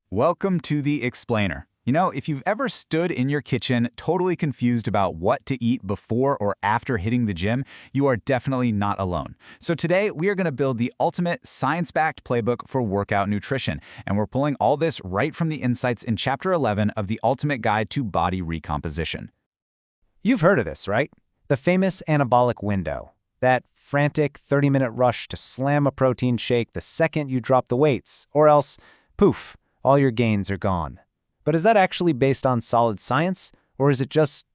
Welcome to the Explainer. If you've ever stood in your kitchen totally confused about what to eat before or after hitting the gym, you are definitely not alone. So today, we are going to build the ultimate science-backed playbook for workout nutrition, and we're pulling all this right from the insights in Chapter 11 of the Ultimate Guide to Body Recomposition. You've heard of this, right? The famous anabolic window. That frantic 30-minute rush to slam a protein shake the second you drop the weights, or else, poof, all your gains are gone. But is that actually based on solid science, or is it just,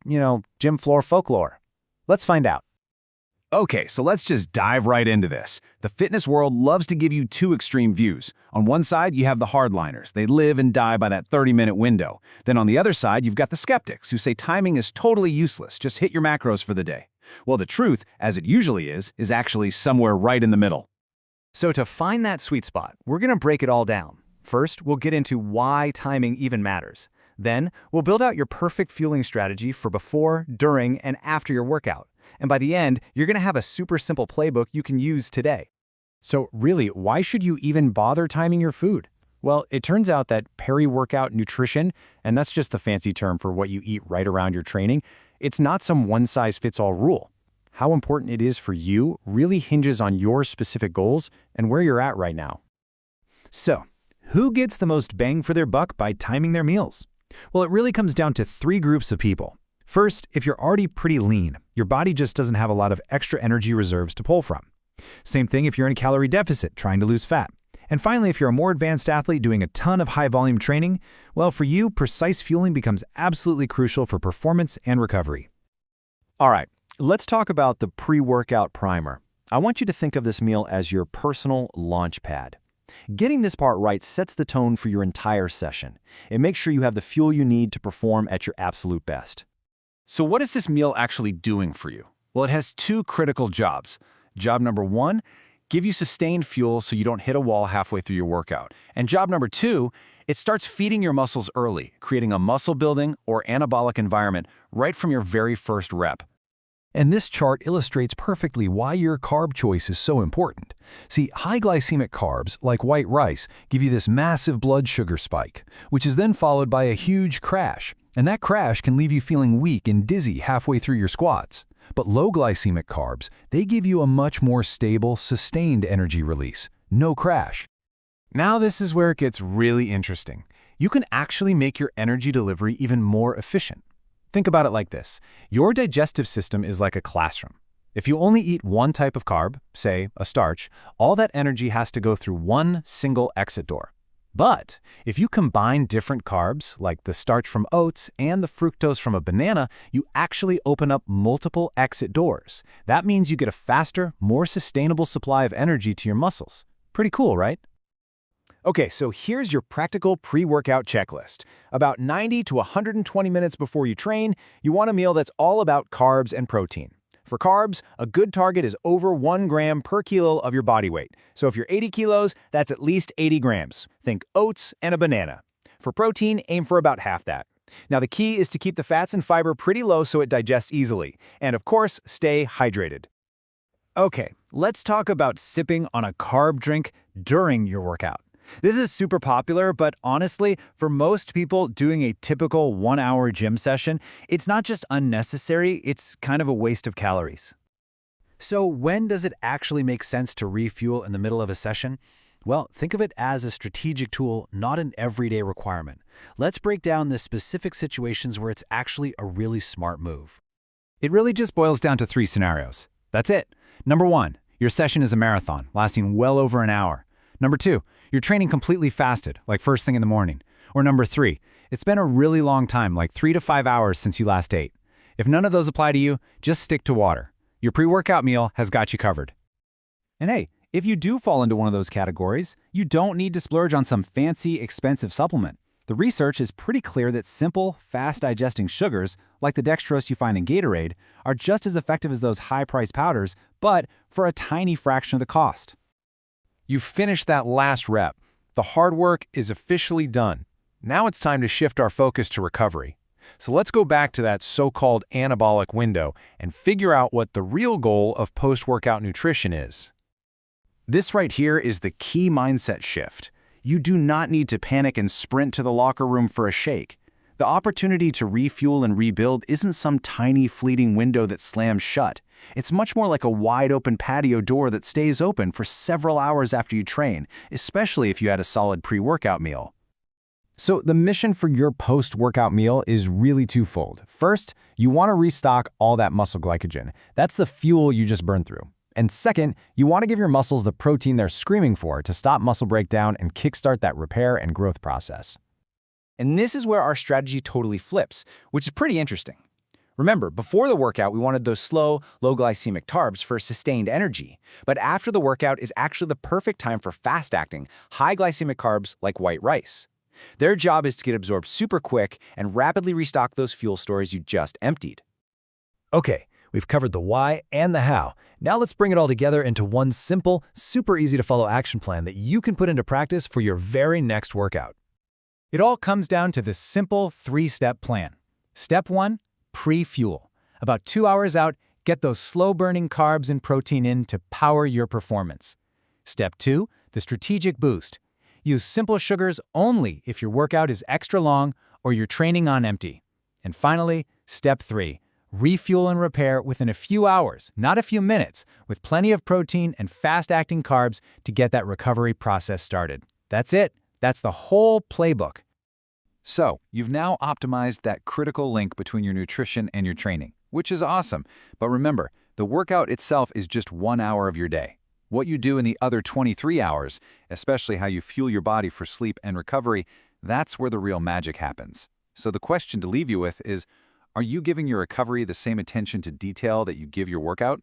gym floor folklore? Let's find out. Okay, so let's just dive right into this. The fitness world loves to give you two extreme views. On one side, you have the hardliners. They live and die by that 30-minute window. Then on the other side, you've got the skeptics who say timing is totally useless. Just hit your macros for the day. Well, the truth, as it usually is actually somewhere right in the middle. So to find that sweet spot, we're going to break it all down. First, we'll get into why timing even matters. Then, we'll build out your perfect fueling strategy for before, during, and after your workout. And by the end, you're going to have a super simple playbook you can use today. So really, why should you even bother timing your food? Well, it turns out that peri-workout nutrition, and that's just the fancy term for what you eat right around your training, it's not some one-size-fits-all rule. How important it is for you really hinges on your specific goals and where you're at right now. So, who gets the most bang for their buck by timing their meals? Well, it really comes down to three groups of people. First, if you're already pretty lean, your body just doesn't have a lot of extra energy reserves to pull from. Same thing if you're in a calorie deficit trying to lose fat. And finally, if you're a more advanced athlete doing a ton of high-volume training, well, for you, precise fueling becomes absolutely crucial for performance and recovery. All right, let's talk about the pre-workout primer. I want you to think of this meal as your personal launch pad. Getting this part right sets the tone for your entire session. It makes sure you have the fuel you need to perform at your absolute best. So what is this meal actually doing for you? Well, it has two critical jobs. Job number one, give you sustained fuel so you don't hit a wall halfway through your workout. And job number two, it starts feeding your muscles early, creating a muscle building or anabolic environment right from your very first rep. And this chart illustrates perfectly why your carb choice is so important. See, high glycemic carbs, like white rice, give you this massive blood sugar spike, which is then followed by a huge crash. And that crash can leave you feeling weak and dizzy halfway through your squats. But low glycemic carbs, they give you a much more stable, sustained energy release. No crash. Now this is where it gets really interesting. You can actually make your energy delivery even more efficient. Think about it like this. Your digestive system is like a classroom. If you only eat one type of carb, say a starch, all that energy has to go through one single exit door. But if you combine different carbs, like the starch from oats and the fructose from a banana, you actually open up multiple exit doors. That means you get a faster, more sustainable supply of energy to your muscles. Pretty cool, right? Okay, so here's your practical pre-workout checklist. About 90 to 120 minutes before you train, you want a meal that's all about carbs and protein. For carbs, a good target is over 1 gram per kilo of your body weight. So if you're 80 kilos, that's at least 80 grams. Think oats and a banana. For protein, aim for about half that. Now the key is to keep the fats and fiber pretty low so it digests easily. And of course, stay hydrated. Okay, let's talk about sipping on a carb drink during your workout. This is super popular, but honestly, for most people doing a typical 1-hour gym session, it's not just unnecessary, it's kind of a waste of calories. So when does it actually make sense to refuel in the middle of a session? Well, think of it as a strategic tool, not an everyday requirement. Let's break down the specific situations where it's actually a really smart move. It really just boils down to 3 scenarios. That's it. Number 1, your session is a marathon, lasting well over an hour. Number 2, you're training completely fasted, like first thing in the morning. Or number 3, it's been a really long time, like 3 to 5 hours since you last ate. If none of those apply to you, just stick to water. Your pre-workout meal has got you covered. And hey, if you do fall into one of those categories, you don't need to splurge on some fancy, expensive supplement. The research is pretty clear that simple, fast-digesting sugars, like the dextrose you find in Gatorade, are just as effective as those high-priced powders, but for a tiny fraction of the cost. You've finished that last rep. The hard work is officially done. Now it's time to shift our focus to recovery. So let's go back to that so-called anabolic window and figure out what the real goal of post-workout nutrition is. This right here is the key mindset shift. You do not need to panic and sprint to the locker room for a shake. The opportunity to refuel and rebuild isn't some tiny fleeting window that slams shut. It's much more like a wide-open patio door that stays open for several hours after you train, especially if you had a solid pre-workout meal. So the mission for your post-workout meal is really twofold. First, you want to restock all that muscle glycogen. That's the fuel you just burned through. And second, you want to give your muscles the protein they're screaming for to stop muscle breakdown and kickstart that repair and growth process. And this is where our strategy totally flips, which is pretty interesting. Remember, before the workout, we wanted those slow, low-glycemic carbs for sustained energy. But after the workout is actually the perfect time for fast-acting, high-glycemic carbs like white rice. Their job is to get absorbed super quick and rapidly restock those fuel stores you just emptied. Okay, we've covered the why and the how. Now let's bring it all together into one simple, super easy-to-follow action plan that you can put into practice for your very next workout. It all comes down to this simple 3-step plan. Step 1, pre-fuel. About 2 hours out, get those slow-burning carbs and protein in to power your performance. Step 2, the strategic boost. Use simple sugars only if your workout is extra long or you're training on empty. And finally, Step 3, refuel and repair within a few hours, not a few minutes, with plenty of protein and fast-acting carbs to get that recovery process started. That's it. That's the whole playbook. So, you've now optimized that critical link between your nutrition and your training, which is awesome. But remember, the workout itself is just 1 hour of your day. What you do in the other 23 hours, especially how you fuel your body for sleep and recovery, that's where the real magic happens. So the question to leave you with is, are you giving your recovery the same attention to detail that you give your workout?